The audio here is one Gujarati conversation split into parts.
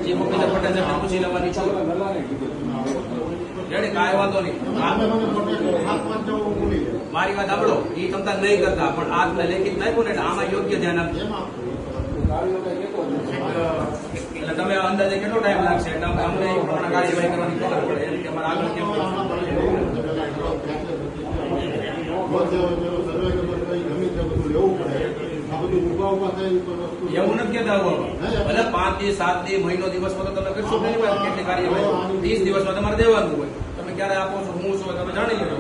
ચીફ ઓફિસર પટેલ સાહેબને પૂછી લેવાની છું. રેડી, કાંઈ વાંધો નહીં. મારી વાત સાંભળો, એ તમતા નહીં કરતા, પણ આ તમે લેખિત નાખ્યું ને એટલે આમાં યોગ્ય ધ્યાન આપજો. એટલે તમે અંદાજે કેટલો ટાઈમ લાગશે એટલે અમને એ પ્રમાણે કાર્યવાહી કરવાની ખબર પડે. એ રીતે અમારે આગળ કેમ એવું નથી કેતા. ભલે 5 દિવસ 7 દિવસ મહિનો દિવસમાં તો તમે કરશો કેટલી કાર્યવાહી 30 દિવસમાં તમારે દેવાનું હોય. તમે ક્યારે આપો છો હું છું તમે જાણી લેજો.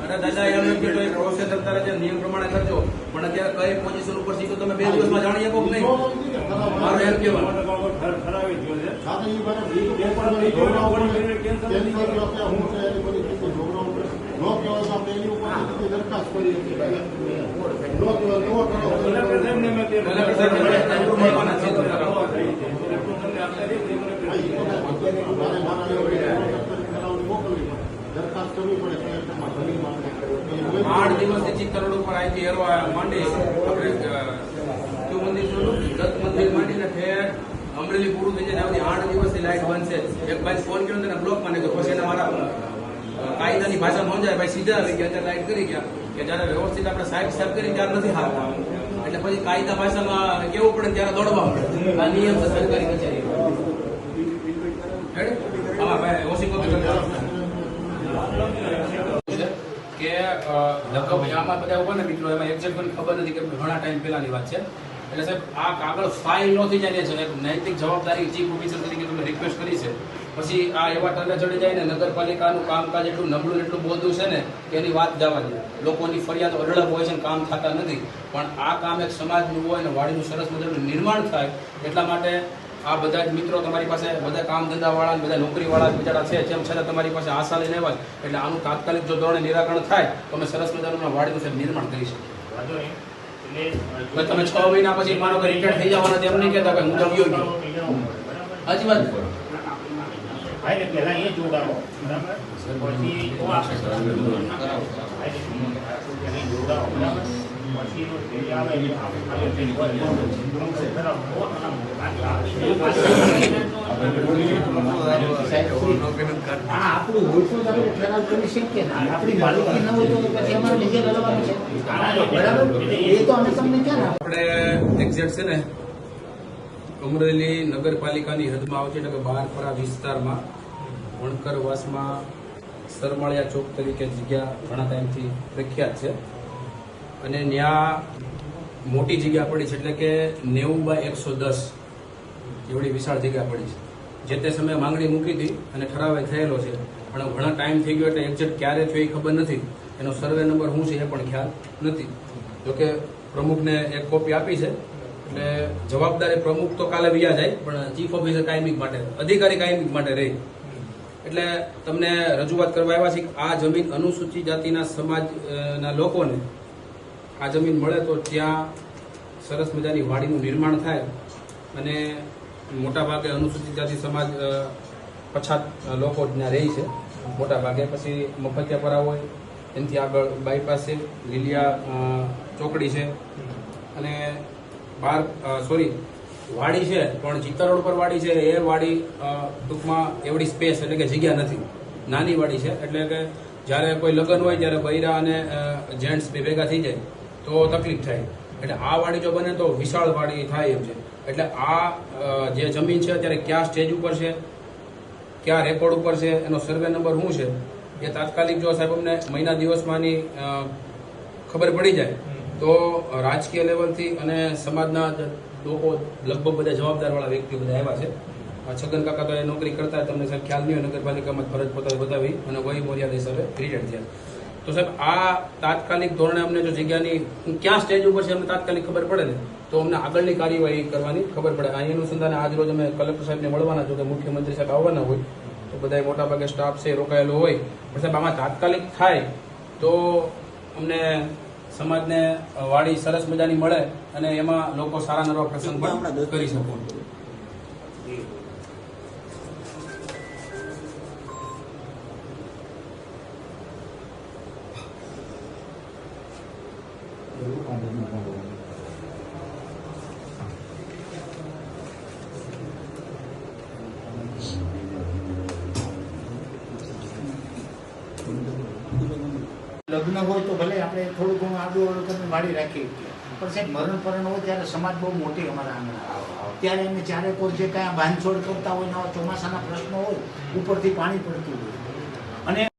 અરે દાદા એમ નથી કહેતો, પ્રોસેસ અત્યારે જે નિયમ પ્રમાણે કરજો, પણ અત્યારે કઈ પોઝિશન ઉપર સીધું તમે 2 દિવસમાં જાણી શકો કે નહીં? મારું એમ કહેવાનું. આઠ દિવસથી ચિત્તર રોડ ઉપર અહીંથી હેરવા માંડી આપણે કયું મંદિર જોયું દત્ત મંદિર માંડીને ઠેર અમરેલી પૂરું થઈ જાય 8 દિવસથી લાઈટ બનશે. એક ભાઈ ફોન કર્યો ને બ્લોક માં નાખ્યો. પછી એને મારા કાયદાની ભાષા સમજાય ભાઈ સીધા આવી ગયા, અત્યારે લાઈટ કરી ગયા કે જયારે વ્યવસ્થિત આપણે સાહેબ કરી ત્યારે નથી હાલતા. એટલે પછી કાયદા ભાષામાં કેવું પડે ત્યારે દોડવા પડે. આ નિયમ છે સરકારી કચેરી. આમાં ભાઈ ઓછી કોપી કે લગભગ આમાં બધા ઉભા ને મિત્રો એમાં એક્ઝેક્ટ મને ખબર નથી કે ઘણા ટાઈમ પહેલાની વાત છે. એટલે સાહેબ આ કાગળ ફાઇલ નહોતી જાય છે. નૈતિક જવાબદારી ચીફ ઓફિસર તરીકે તમે રિક્વેસ્ટ કરી છે. પછી આ એવા ટર્ને ચડી જાય ને નગરપાલિકાનું કામકાજ એટલું નબળું એટલું બોધું છે ને કે એની વાત જવા દે. લોકોની ફરિયાદો અઢળક હોય છે, કામ થતા નથી. પણ આ કામ એક સમાજનું હોય ને વાડીનું સરસ મજાનું નિર્માણ થાય એટલા માટે આ બધા જ મિત્રો તમારી પાસે બધા કામ ધંધાવાળા બધા નોકરીવાળા બિચારા છે, તેમ છતાં તમારી પાસે આશા લઈને આવ્યા. એટલે આનું તાત્કાલિક જો ધોરણે નિરાકરણ થાય તો અમે સરસ મજાનું વાડીનું સાહેબ નિર્માણ કરી શકીએ. તમે 6 મહિના પછી માનો કે રિટાયર થઈ જવાના તેમ નહીં કહેતા કે હું તો ગયો ગયો. સાચી વાત. પહેલા એ જોડાવો આપણે એક્ઝેક્ટ છે ને અમરેલી નગરપાલિકાની હદમાં આવે છે એટલે કે બહારપરા વિસ્તારમાં વણકરવાસમાં સરમાળિયા ચોક તરીકે જગ્યા ઘણા ટાઈમથી પ્રખ્યાત છે. અને ત્યાં મોટી જગ્યા પડી છે એટલે કે 90/110 એવડી વિશાળ જગ્યા પડી છે. જે તે સમયે માંગણી મૂકી હતી અને ઠરાવે થયેલો છે, પણ ઘણા ટાઈમ થઈ ગયો એટલે એક્ઝેક્ટ ક્યારે થયો એ ખબર નથી. એનો સર્વે નંબર શું છે એ પણ ખ્યાલ નથી. જોકે પ્રમુખને એક કોપી આપી છે. એટલે જવાબદારી પ્રમુખ તો કાલે વ્યા જાય, પણ ચીફ ઓફિસર કાયમી માટે અધિકારી કાયમી માટે રહી. એટલે તમને રજૂઆત કરવા આવ્યા છે કે આ જમીન અનુસૂચિત જાતિના સમાજના લોકોને આ જમીન મળે તો ત્યાં સરસ મજાની વાડીનું નિર્માણ થાય. અને મોટાભાગે અનુસૂચિત જાતિ સમાજ પછાત લોકો ત્યાં રહે છે મોટાભાગે. પછી મફતિયાપરા હોય, એનાથી આગળ બાયપાસ છે, લીલિયા ચોકડી છે, અને વાડી છે પણ ચિત્તર રોડ પર વાડી છે. એ વાડી ટૂંકમાં એવડી સ્પેસ એટલે કે જગ્યા નથી, નાની વાડી છે. એટલે કે જ્યારે કોઈ લગ્ન હોય ત્યારે બૈરા અને જેન્ટ્સ ભેગા થઈ જાય તો તકલીફ થાય. એટલે આ વાડી જો બને તો વિશાળ વાડી થાય એમ છે. એટલે આ જે જમીન છે અત્યારે કયા સ્ટેજ ઉપર છે, કયા રેકોર્ડ ઉપર છે, એનો સર્વે નંબર શું છે એ તાત્કાલિક જો સાહેબ અમને મહિના દિવસમાંની ખબર પડી જાય તો રાજકીય લેવલથી અને સમાજના લોકો લગભગ બધા જવાબદારવાળા વ્યક્તિઓ બધા આવ્યા છે. છગન કાકા તો એ નોકરી કરતા તમને સાહેબ ખ્યાલ નહીં હોય, નગરપાલિકામાં ફરજ પોતાની બતાવી અને વય મર્યાદા હિસાબે રિટાયર થયા. તો સાહેબ આ તાત્કાલિક ધોરણે અમને જો જગ્યાની ક્યાં સ્ટેજ ઉપર છે અમને તાત્કાલિક ખબર પડે ને તો અમને આગળની કાર્યવાહી કરવાની ખબર પડે. આ અનુસંધાને આજ રોજ અમે કલેક્ટર સાહેબને મળવાના છો કે મુખ્યમંત્રી સાહેબ આવવાના હોય તો બધા મોટાભાગે સ્ટાફ છે રોકાયેલો હોય. પણ સાહેબ આમાં તાત્કાલિક થાય તો અમને સમાજને વાડી સરસ મજાની મળે અને એમાં લોકો સારા નરવા પ્રસંગ પણ કરી શકો. લગ્ન હોય તો ભલે આપણે થોડું ઘણું આડું અવળું કરીને વાળી રાખીએ પણ સાહેબ મરણ પરણ હોય ત્યારે સમાજ બહુ મોટી અમારા આંગણા ત્યારે એમને ચારે કોર જે કાંઈ બાંધછોડ કરતા હોય ને ચોમાસાના પ્રશ્નો હોય ઉપરથી પાણી પડતું હોય અને